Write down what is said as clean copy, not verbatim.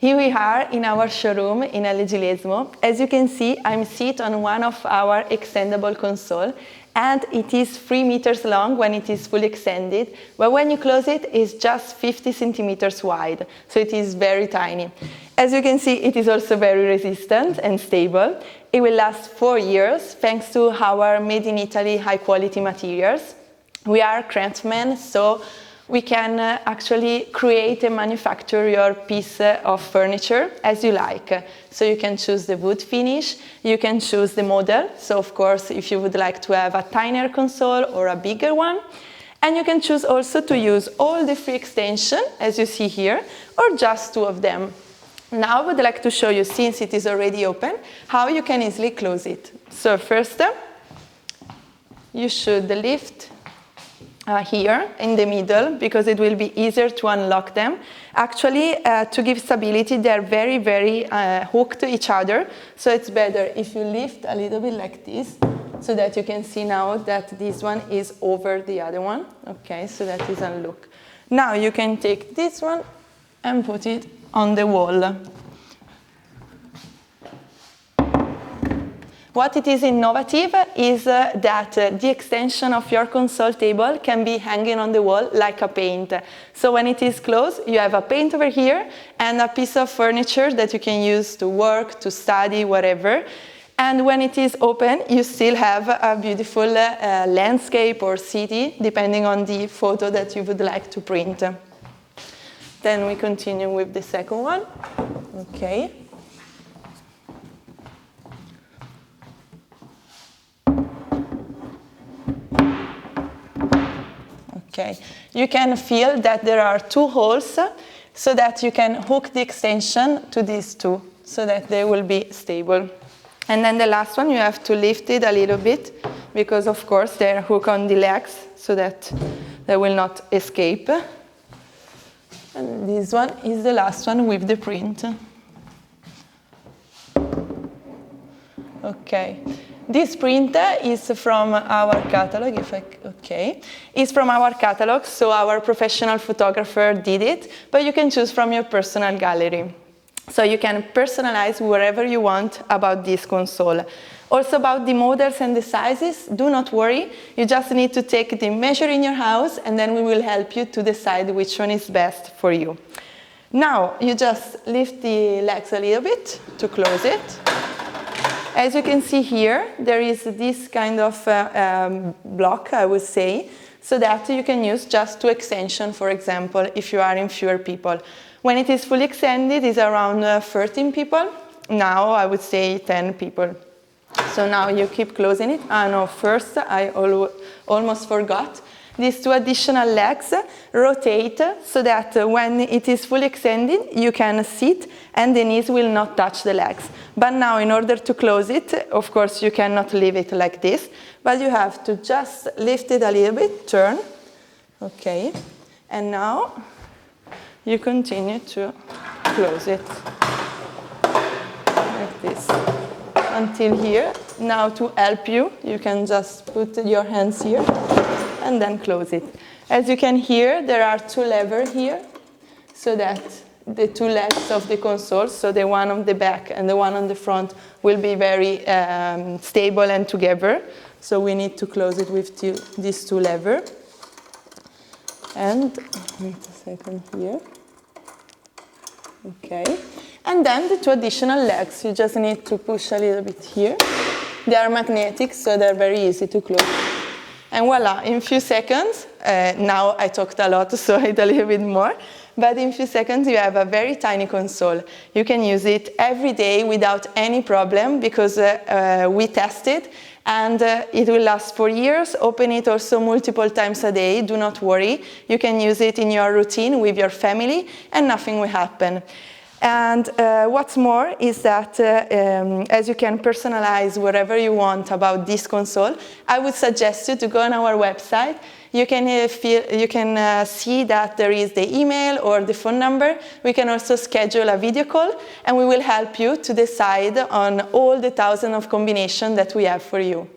Here we are in our showroom in LESMO. As you can see, I'm seated on one of our extendable console, and it is 3 meters long when it is fully extended, but when you close it, it's just 50 centimeters wide, so it is very tiny. As you can see, it is also very resistant and stable. It will last 4 years thanks to our made in Italy high quality materials. We are craftsmen, so we can actually create and manufacture your piece of furniture as you like. So you can choose the wood finish, you can choose the model. So of course, if you would like to have a tinier console or a bigger one. And you can choose also to use all the 3 extensions, as you see here, or just 2 of them. Now I would like to show you, since it is already open, how you can easily close it. So first, you should lift here in the middle, because it will be easier to unlock them. Actually, to give stability, they are very, very hooked to each other. So it's better if you lift a little bit like this, so that you can see now that this one is over the other one. Okay, so that is unlocked. Now you can take this one and put it on the wall. What it is innovative is that the extension of your console table can be hanging on the wall like a paint. So when it is closed, you have a paint over here and a piece of furniture that you can use to work, to study, whatever. And when it is open, you still have a beautiful landscape or city, depending on the photo that you would like to print. Then we continue with the second one. Okay. Okay. You can feel that there are 2 holes, so that you can hook the extension to these 2, so that they will be stable. And then the last one, you have to lift it a little bit, because of course they're hooked on the legs, so that they will not escape. And this one is the last one with the print. Okay. This print is from our catalog, It's from our catalog, so our professional photographer did it, but you can choose from your personal gallery. So you can personalize wherever you want about this console. Also about the models and the sizes, do not worry. You just need to take the measure in your house, and then we will help you to decide which one is best for you. Now, you just lift the legs a little bit to close it. As you can see here, there is this kind of block, I would say, so that you can use just 2 extensions, for example, if you are in fewer people. When it is fully extended, it's around 13 people. Now, I would say 10 people. So now you keep closing it. No, first, I almost forgot. These 2 additional legs rotate so that when it is fully extended, you can sit and the knees will not touch the legs. But now, in order to close it, of course, you cannot leave it like this, but you have to just lift it a little bit, turn, okay, and now you continue to close it like this until here. Now, to help you, you can just put your hands here and then close it. As you can hear, there are 2 levers here, so that the 2 legs of the console, so the one on the back and the one on the front, will be very stable and together. So we need to close it with these 2 levers. And wait a second here. Okay. And then the 2 additional legs, you just need to push a little bit here. They are magnetic, so they're very easy to close. And voila, in a few seconds, now I talked a lot, so I did a little bit more, but in a few seconds you have a very tiny console. You can use it every day without any problem, because we tested, and it will last 4 years. Open it also multiple times a day, do not worry. You can use it in your routine with your family, and nothing will happen. And what's more is that as you can personalize whatever you want about this console, I would suggest you to go on our website. You can see that there is the email or the phone number. We can also schedule a video call, and we will help you to decide on all the thousands of combinations that we have for you.